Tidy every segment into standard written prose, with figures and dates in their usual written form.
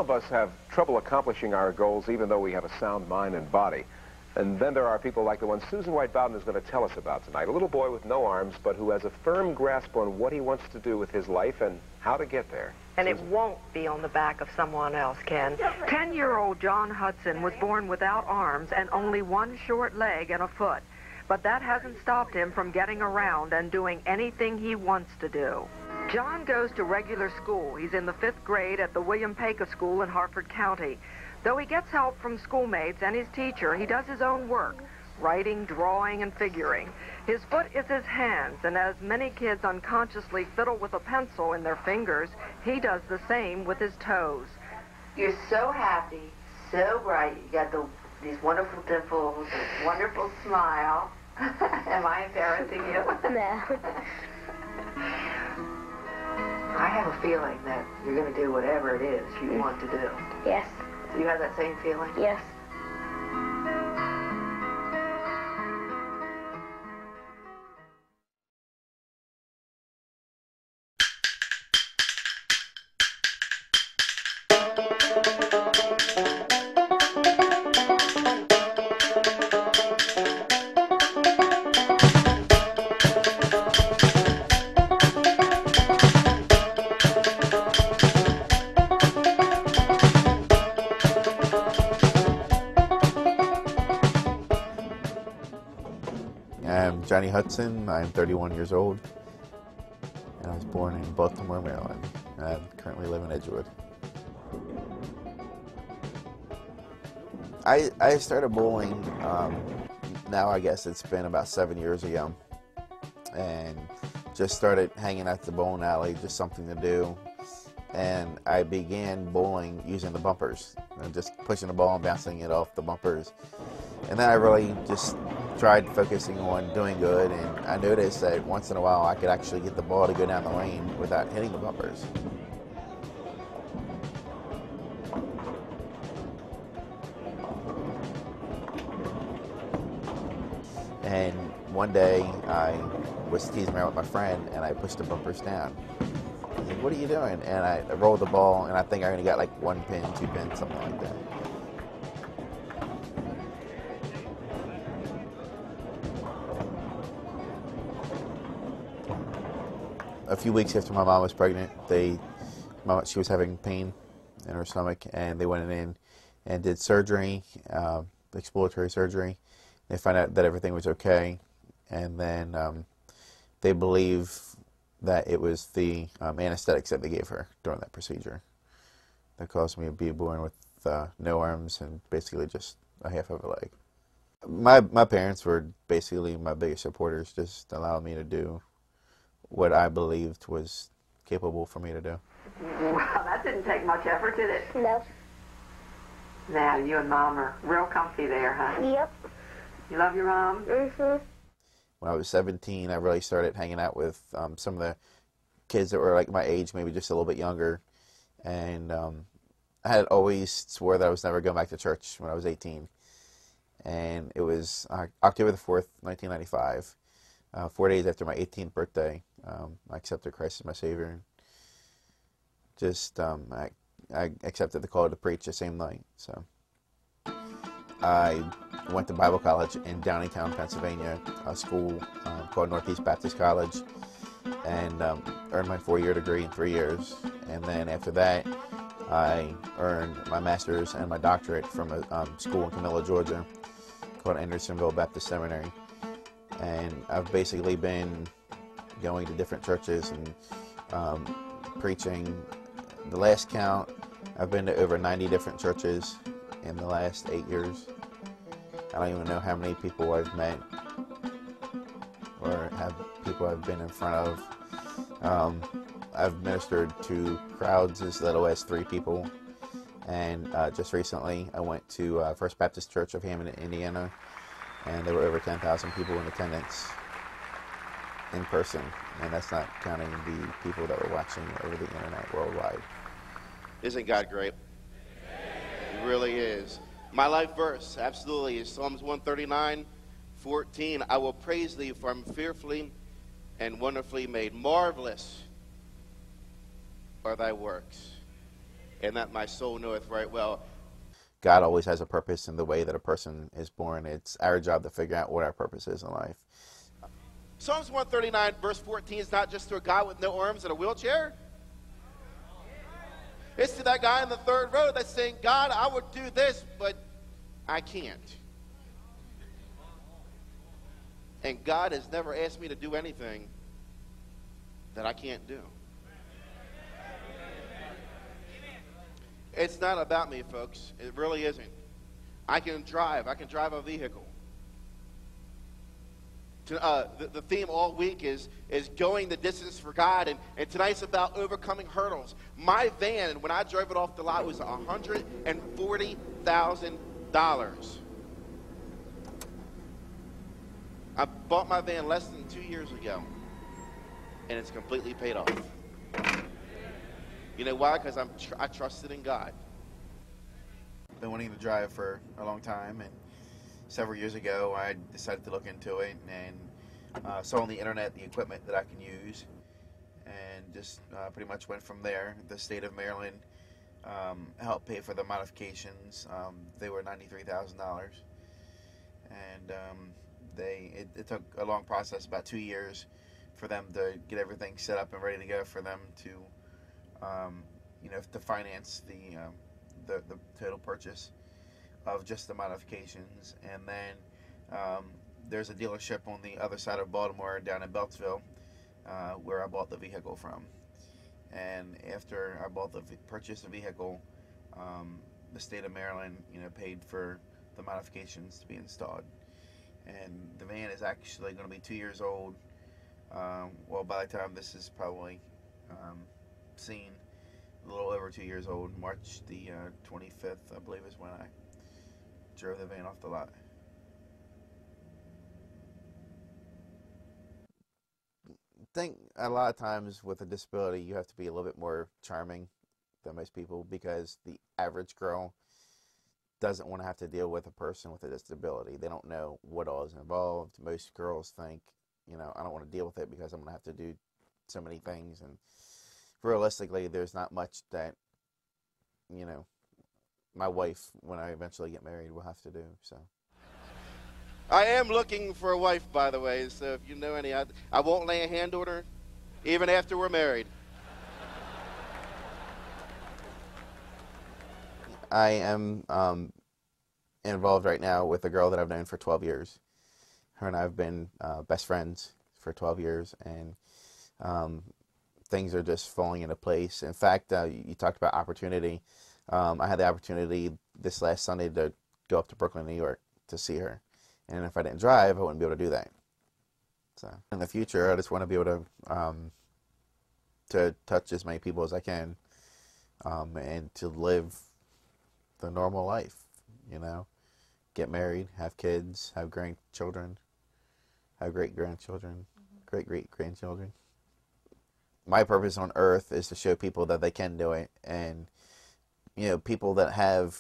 of us have trouble accomplishing our goals even though we have a sound mind and body. And then there are people like the one Susan White Bowden is going to tell us about tonight. A little boy with no arms, but who has a firm grasp on what he wants to do with his life and how to get there. And it won't be on the back of someone else, Ken. 10-year-old John Hudson was born without arms and only one short leg and a foot. But that hasn't stopped him from getting around and doing anything he wants to do. John goes to regular school. He's in the 5th grade at the William Paca School in Harford County. Though he gets help from schoolmates and his teacher, he does his own work, writing, drawing, and figuring. His foot is his hands, and as many kids unconsciously fiddle with a pencil in their fingers, he does the same with his toes. You're so happy, so bright. You got these wonderful dimples, this wonderful smile. Am I embarrassing you? No. I have a feeling that you're going to do whatever it is you want to do. Yes. Do you have that same feeling? Yes. I'm Johnny Hudson. I'm 31 years old, and I was born in Baltimore, Maryland. I currently live in Edgewood. I started bowling, now I guess it's been about 7 years ago, and just started hanging out the bowling alley, just something to do. And I began bowling using the bumpers, and just pushing the ball and bouncing it off the bumpers. And then I really just tried focusing on doing good, and I noticed that once in a while I could actually get the ball to go down the lane without hitting the bumpers. And one day I was teasing around with my friend, and I pushed the bumpers down. He's like, "What are you doing?" And I rolled the ball, and I think I only got like 1 pin, 2 pins, something like that. A few weeks after my mom was pregnant, she was having pain in her stomach, and they went in and did surgery, exploratory surgery. They found out that everything was okay, and then they believe that it was the anesthetics that they gave her during that procedure that caused me to be born with no arms and basically just a half of a leg. My parents were basically my biggest supporters, just allowing me to do what I believed was capable for me to do. Well, that didn't take much effort, did it? No. Now, you and Mom are real comfy there, huh? Yep. You love your mom? Mm-hmm. When I was 17, I really started hanging out with some of the kids that were like my age, maybe just a little bit younger. And I had always swore that I was never going back to church when I was 18. And it was October the 4th, 1995. 4 days after my 18th birthday, I accepted Christ as my Savior. Just, I accepted the call to preach the same night. So I went to Bible college in Downingtown, Pennsylvania, a school called Northeast Baptist College, and earned my 4-year degree in 3 years. And then after that, I earned my master's and my doctorate from a school in Camilla, Georgia, called Andersonville Baptist Seminary. And I've basically been going to different churches and preaching. The last count, I've been to over 90 different churches in the last 8 years. I don't even know how many people I've met or have people I've been in front of. I've ministered to crowds as little as 3 people. And just recently, I went to First Baptist Church of Hammond, Indiana, and there were over 10,000 people in attendance in person, and that's not counting the people that were watching over the internet worldwide. Isn't God great? He really is. My life verse, absolutely, is Psalms 139:14. I will praise thee, for I'm fearfully and wonderfully made. Marvelous are thy works. and that my soul knoweth right well. God always has a purpose in the way that a person is born. It's our job to figure out what our purpose is in life. Psalms 139, verse 14 is not just to a guy with no arms and a wheelchair. It's to that guy in the third row that's saying, God, I would do this, but I can't. And God has never asked me to do anything that I can't do. It's not about me, folks. It really isn't. I can drive a vehicle. The theme all week is going the distance for God, and tonight's about overcoming hurdles. My van, when I drove it off the lot, was $140,000. I bought my van less than 2 years ago, and it's completely paid off. You know why? Because I trusted in God. I've been wanting to drive for a long time, and several years ago I decided to look into it and saw on the internet the equipment that I can use, and just pretty much went from there. The state of Maryland helped pay for the modifications. They were $93,000, and it took a long process, about 2 years, for them to get everything set up and ready to go for them to to finance the total purchase of just the modifications. And then there's a dealership on the other side of Baltimore, down in Beltsville, where I bought the vehicle from. And after I purchased the vehicle, the state of Maryland, paid for the modifications to be installed. And the van is actually going to be 2 years old. Well, by the time this is probably seen, a little over 2 years old. March the 25th, I believe, is when I drove the van off the lot. I think a lot of times with a disability, you have to be a little bit more charming than most people, because the average girl doesn't want to have to deal with a person with a disability. They don't know what all is involved. Most girls think, I don't want to deal with it because I'm going to have to do so many things. And realistically, there's not much that, my wife, when I eventually get married, will have to do. So I am looking for a wife, by the way, so if you know any, I won't lay a hand on her, even after we're married. I am involved right now with a girl that I've known for 12 years. Her and I have been best friends for 12 years, and things are just falling into place. In fact, you talked about opportunity. I had the opportunity this last Sunday to go up to Brooklyn, New York to see her. And if I didn't drive, I wouldn't be able to do that. So in the future, I just want to be able to touch as many people as I can, and to live the normal life, get married, have kids, have grandchildren, have great-grandchildren, great-great-grandchildren. My purpose on earth is to show people that they can do it, and people that have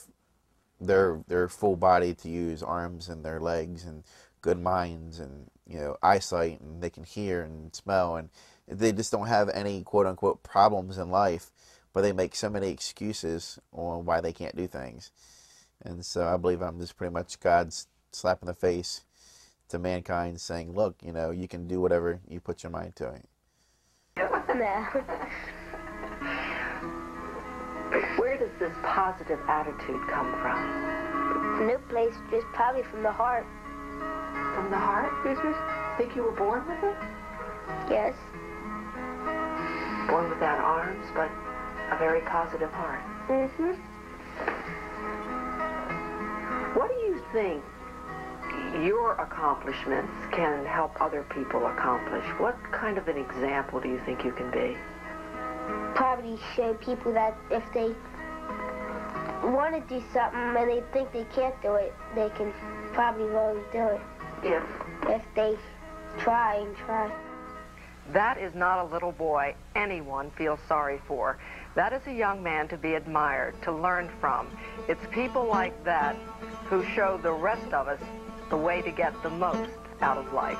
their full body to use, arms and their legs and good minds and eyesight, and they can hear and smell, and they just don't have any quote-unquote problems in life, but they make so many excuses on why they can't do things. And so I believe I'm just pretty much God's slap in the face to mankind, saying, look, you can do whatever you put your mind to it. Where does this positive attitude come from? No place, just probably from the heart. From the heart? Think you were born with it? Yes. Born without arms, but a very positive heart. What do you think your accomplishments can help other people accomplish? What kind of an example do you think you can be? Probably show people that if they want to do something and they think they can't do it, they can probably really do it. If they try and try. That is not a little boy anyone feels sorry for. That is a young man to be admired, to learn from. It's people like that who show the rest of us the way to get the most out of life.